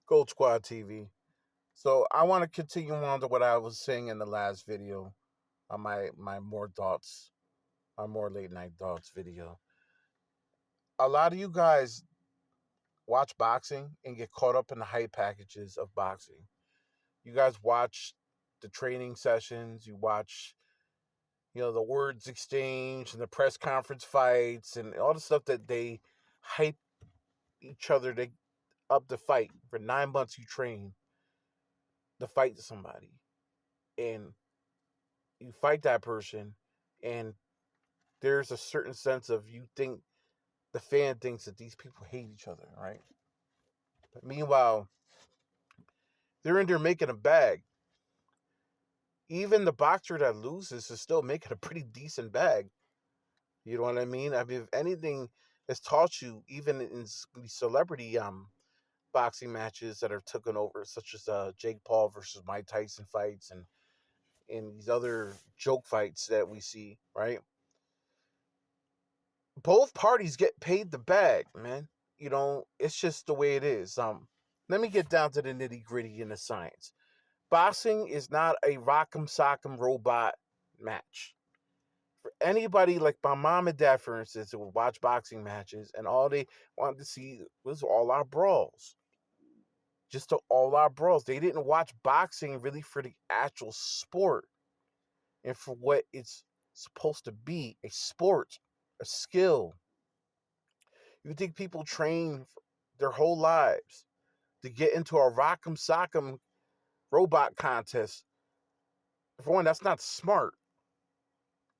Goatsquadtv. So I want to continue on to what I was saying in the last video on my more thoughts, my more late night thoughts video. A lot of you guys watch boxing and get caught up in the hype packages of boxing. You guys watch the training sessions, you watch, the words exchange and the press conference fights and all the stuff that they hype each other to up the fight. For 9 months you train to fight somebody. And you fight that person, and there's a certain sense of you think the fan thinks that these people hate each other, right? But meanwhile, they're in there making a bag. Even the boxer that loses is still making a pretty decent bag. You know what I mean? I mean, if anything has taught you, even in celebrity boxing matches that are taken over, such as Jake Paul versus Mike Tyson fights and these other joke fights that we see, right? Both parties get paid the bag, man. It's just the way it is. Let me get down to the nitty gritty and the science. Boxing is not a rock'em sock'em robot match. For anybody like my mom and dad, for instance, who would watch boxing matches and all they wanted to see was all our brawls. Just all our brawls. They didn't watch boxing really for the actual sport and for what it's supposed to be, a sport, a skill. You think people train their whole lives to get into a rock'em sock'em robot contest? For one, that's not smart.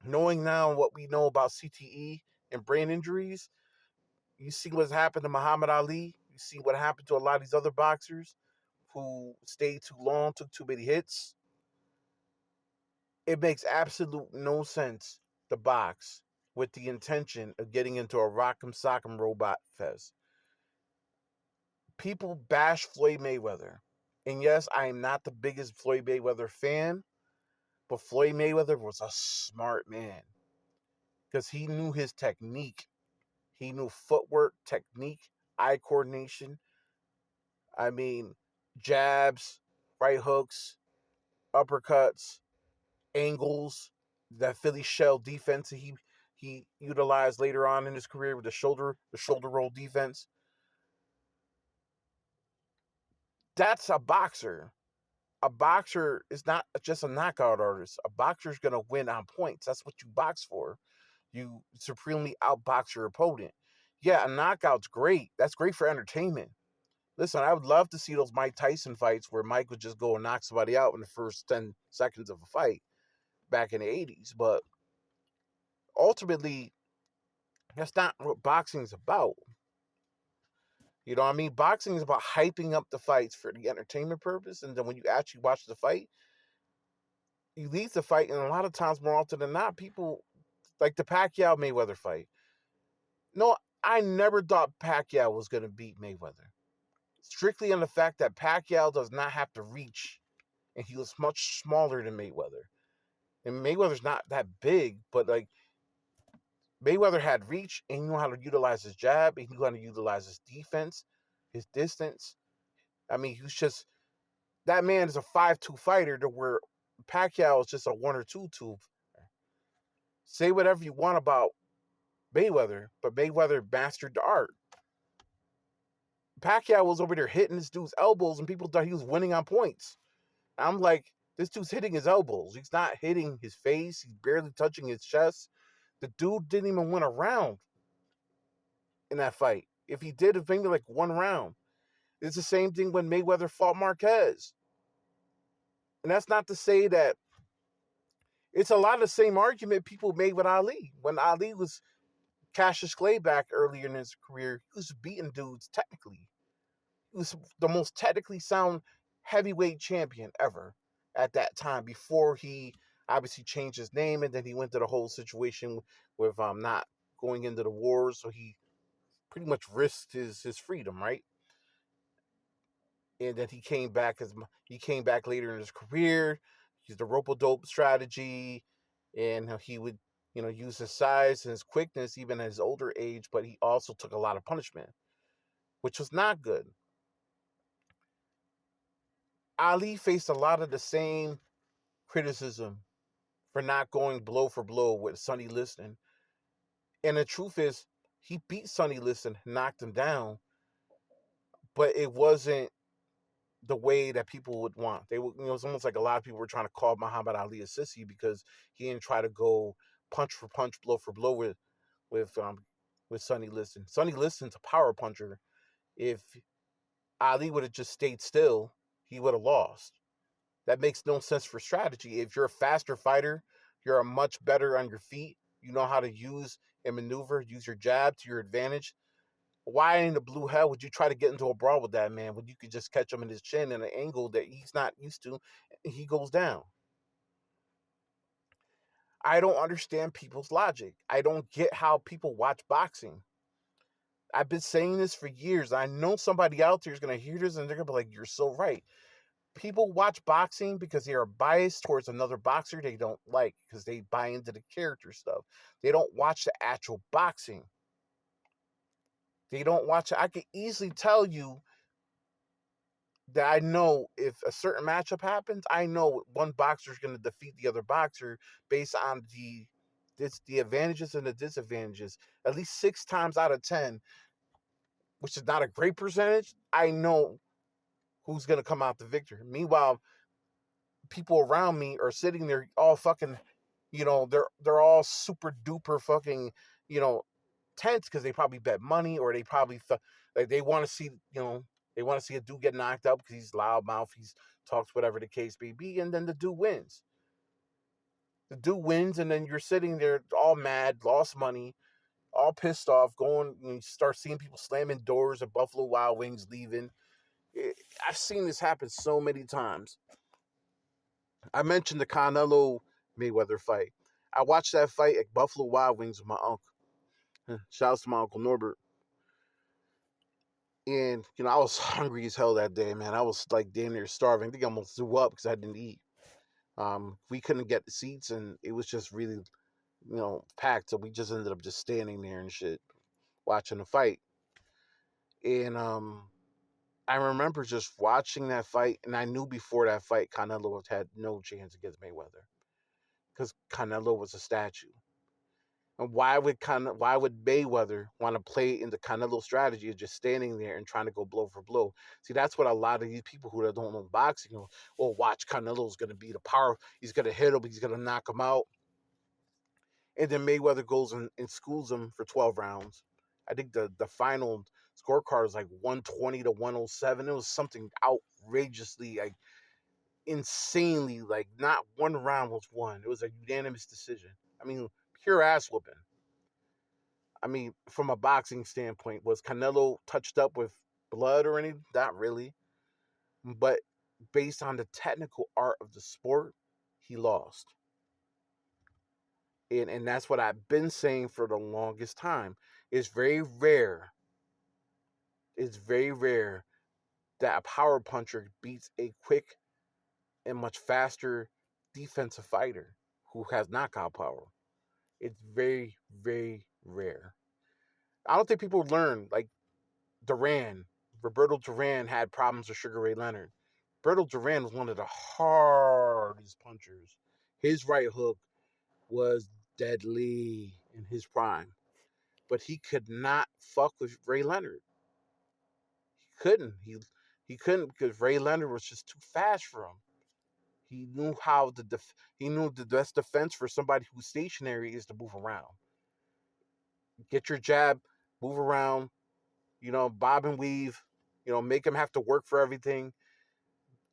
Knowing now what we know about CTE and brain injuries, you see what's happened to Muhammad Ali. You see what happened to a lot of these other boxers who stayed too long, took too many hits. It makes absolute no sense to box with the intention of getting into a rock'em sock'em robot fest. People bash Floyd Mayweather. And yes, I am not the biggest Floyd Mayweather fan, but Floyd Mayweather was a smart man because he knew his technique. He knew footwork, technique, eye coordination. I mean, jabs, right hooks, uppercuts, angles, that Philly shell defense that he utilized later on in his career with the shoulder roll defense. That's a boxer. A boxer is not just a knockout artist. A boxer is going to win on points. That's what you box for. You supremely outbox your opponent. Yeah, a knockout's great. That's great for entertainment. Listen, I would love to see those Mike Tyson fights where Mike would just go and knock somebody out in the first 10 seconds of a fight back in the 80s. But ultimately, that's not what boxing is about. You know what I mean? Boxing is about hyping up the fights for the entertainment purpose. And then when you actually watch the fight, you leave the fight, and a lot of times, more often than not, people like the Pacquiao Mayweather fight. No, I never thought Pacquiao was going to beat Mayweather. Strictly on the fact that Pacquiao does not have to reach, and he was much smaller than Mayweather. And Mayweather's not that big, but like Mayweather had reach, and he knew how to utilize his jab, and he knew how to utilize his defense, his distance. I mean, he was just that man is a 5'2" fighter to where Pacquiao is just a 1 or 2 Say whatever you want about Mayweather, but Mayweather mastered the art. Pacquiao was over there hitting this dude's elbows, and people thought he was winning on points. I'm like, this dude's hitting his elbows. He's not hitting his face. He's barely touching his chest. The dude didn't even win a round in that fight. If he did, it's maybe like one round. It's the same thing when Mayweather fought Marquez. And that's not to say that it's a lot of the same argument people made with Ali. When Ali was Cassius Clay back earlier in his career, he was beating dudes technically. He was the most technically sound heavyweight champion ever at that time before he obviously changed his name, and then he went to the whole situation with not going into the wars, so he pretty much risked his freedom, right? And then he came back later in his career. He's the rope dope strategy, and he would use his size and his quickness even at his older age, but he also took a lot of punishment, which was not good. Ali faced a lot of the same criticism for not going blow for blow with Sonny Liston. And the truth is, he beat Sonny Liston, knocked him down, but it wasn't the way that people would want. They would, it's almost like a lot of people were trying to call Muhammad Ali a sissy because he didn't try to go punch for punch, blow for blow with um with Sonny Liston. Sonny Liston's a power puncher. If Ali would have just stayed still, he would have lost. That makes no sense for strategy. If you're a faster fighter, you're a much better on your feet. You know how to use and maneuver, use your jab to your advantage. Why in the blue hell would you try to get into a brawl with that man when you could just catch him in his chin in an angle that he's not used to and he goes down? I don't understand people's logic. I don't get how people watch boxing. I've been saying this for years. I know somebody out there is going to hear this and they're going to be like, you're so right. People watch boxing because they are biased towards another boxer they don't like because they buy into the character stuff. They don't watch the actual boxing. They don't watch it. I could easily tell you that I know if a certain matchup happens, I know one boxer is going to defeat the other boxer based on the advantages and the disadvantages. At least 6 times out of 10, which is not a great percentage, I know who's going to come out the victor. Meanwhile, people around me are sitting there all fucking, they're all super duper fucking, you know, tense because they probably bet money or they probably like they want to see, they want to see a dude get knocked out because he's loudmouth, he's talks whatever the case may be, and then the dude wins. The dude wins, and then you're sitting there all mad, lost money, all pissed off, going. You start seeing people slamming doors at Buffalo Wild Wings, leaving. I've seen this happen so many times. I mentioned the Canelo Mayweather fight. I watched that fight at Buffalo Wild Wings with my uncle. Shouts to my uncle Norbert. And I was hungry as hell that day, man. I was like damn near starving. I think I almost threw up because I didn't eat. We couldn't get the seats, and it was just really, packed. So we just ended up just standing there and shit, watching the fight. And I remember just watching that fight, and I knew before that fight, Canelo had no chance against Mayweather because Canelo was a statue. And why would Mayweather want to play in the Canelo strategy of just standing there and trying to go blow for blow? See, that's what a lot of these people who don't know boxing, watch Canelo's going to be the power. He's going to hit him. He's going to knock him out. And then Mayweather goes and schools him for 12 rounds. I think the final scorecard was like 120 to 107. It was something outrageously, like insanely, like not one round was won. It was a unanimous decision. I mean, pure ass whooping. I mean, from a boxing standpoint, was Canelo touched up with blood or anything? Not really. But based on the technical art of the sport, he lost. And that's what I've been saying for the longest time. It's very rare. It's very rare that a power puncher beats a quick and much faster defensive fighter who has knockout power. It's very, very rare. I don't think people learn like Duran, Roberto Duran had problems with Sugar Ray Leonard. Roberto Duran was one of the hardest punchers. His right hook was deadly in his prime, but he could not fuck with Ray Leonard. He couldn't. He couldn't because Ray Leonard was just too fast for him. He knew how to he knew the best defense for somebody who's stationary is to move around. Get your jab, move around, bob and weave, make him have to work for everything.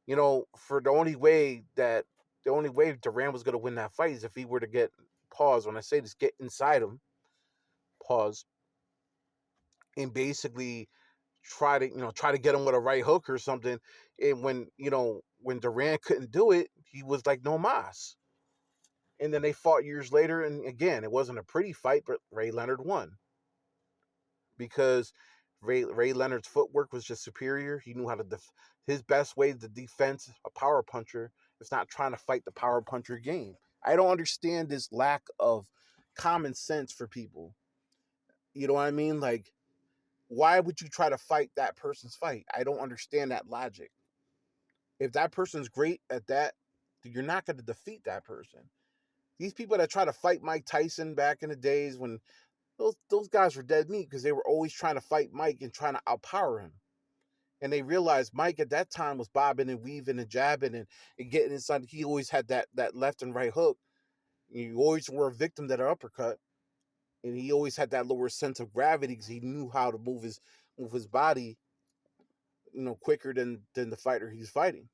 For the only way Duran was going to win that fight is if he were to get pause. When I say this, get inside him, pause, and basically try to get him with a right hook or something. And when Duran couldn't do it, he was like no mas. And then they fought years later, and again, it wasn't a pretty fight, but Ray Leonard won because Ray Leonard's footwork was just superior. He knew how to his best way to defense a power puncher is not trying to fight the power puncher game. I don't understand this lack of common sense for people. You know what I mean? Like, why would you try to fight that person's fight? I don't understand that logic. If that person's great at that, you're not going to defeat that person. These people that try to fight Mike Tyson back in the days when those guys were dead meat because they were always trying to fight Mike and trying to outpower him. And they realized Mike at that time was bobbing and weaving and jabbing and getting inside. He always had that left and right hook. You always were a victim to the uppercut. And he always had that lower sense of gravity because he knew how to move his body, quicker than the fighter he's fighting.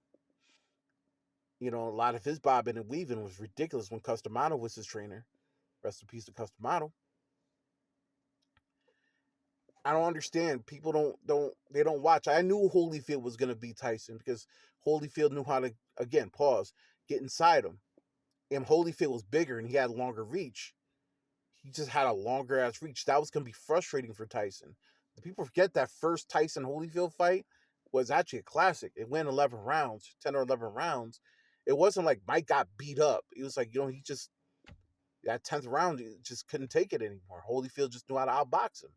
A lot of his bobbing and weaving was ridiculous when Customato was his trainer. Rest in peace to Customato. I don't understand. People don't watch. I knew Holyfield was gonna beat Tyson because Holyfield knew how to, again, pause, get inside him. And Holyfield was bigger and he had longer reach. He just had a longer ass reach. That was gonna be frustrating for Tyson. The people forget that first Tyson Holyfield fight was actually a classic. It went 11 rounds, 10 or 11 rounds. It wasn't like Mike got beat up. It was like, he just, that 10th round, he just couldn't take it anymore. Holyfield just knew how to outbox him.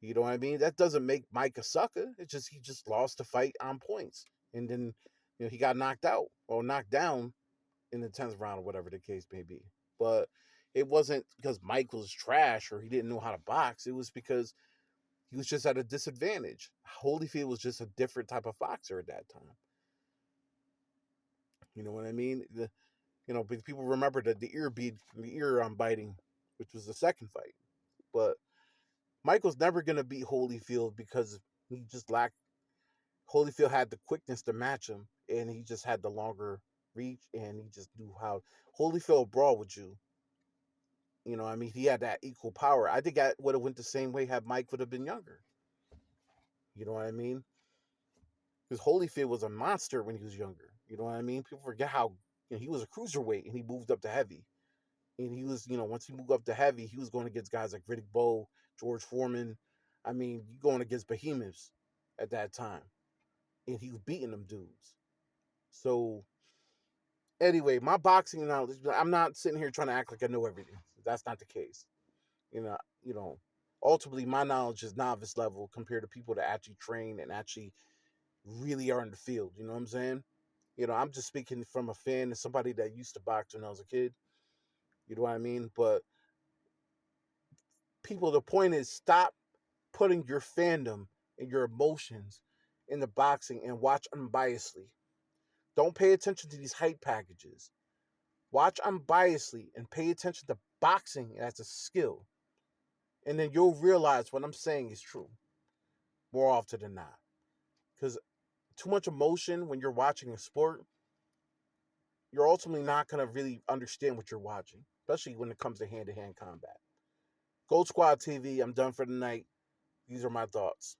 You know what I mean? That doesn't make Mike a sucker. It's just he just lost the fight on points. And then, he got knocked out or knocked down in the 10th round or whatever the case may be. But it wasn't because Mike was trash or he didn't know how to box. It was because he was just at a disadvantage. Holyfield was just a different type of boxer at that time. You know what I mean? But people remember the ear biting, which was the second fight. But Michael's never going to beat Holyfield because he just lacked. Holyfield had the quickness to match him, and he just had the longer reach, and he just knew how. Holyfield brawl with you. I mean, he had that equal power. I think that would have went the same way had Mike would have been younger. You know what I mean? Because Holyfield was a monster when he was younger. You know what I mean? People forget how he was a cruiserweight and he moved up to heavy. And he was, once he moved up to heavy, he was going against guys like Riddick Bowe, George Foreman. I mean, you going against behemoths at that time. And he was beating them dudes. So, anyway, my boxing knowledge, I'm not sitting here trying to act like I know everything. That's not the case. You know, you know, ultimately my knowledge is novice level compared to people that actually train and actually really are in the field. You know what I'm saying? I'm just speaking from a fan and somebody that used to box when I was a kid. You know what I mean? But people, the point is stop putting your fandom and your emotions in the boxing and watch unbiasedly. Don't pay attention to these hype packages. Watch unbiasedly and pay attention to boxing as a skill. And then you'll realize what I'm saying is true more often than not. Because too much emotion when you're watching a sport, you're ultimately not going to really understand what you're watching, especially when it comes to hand-to-hand combat. Goatsquadtv, I'm done for the night. These are my thoughts.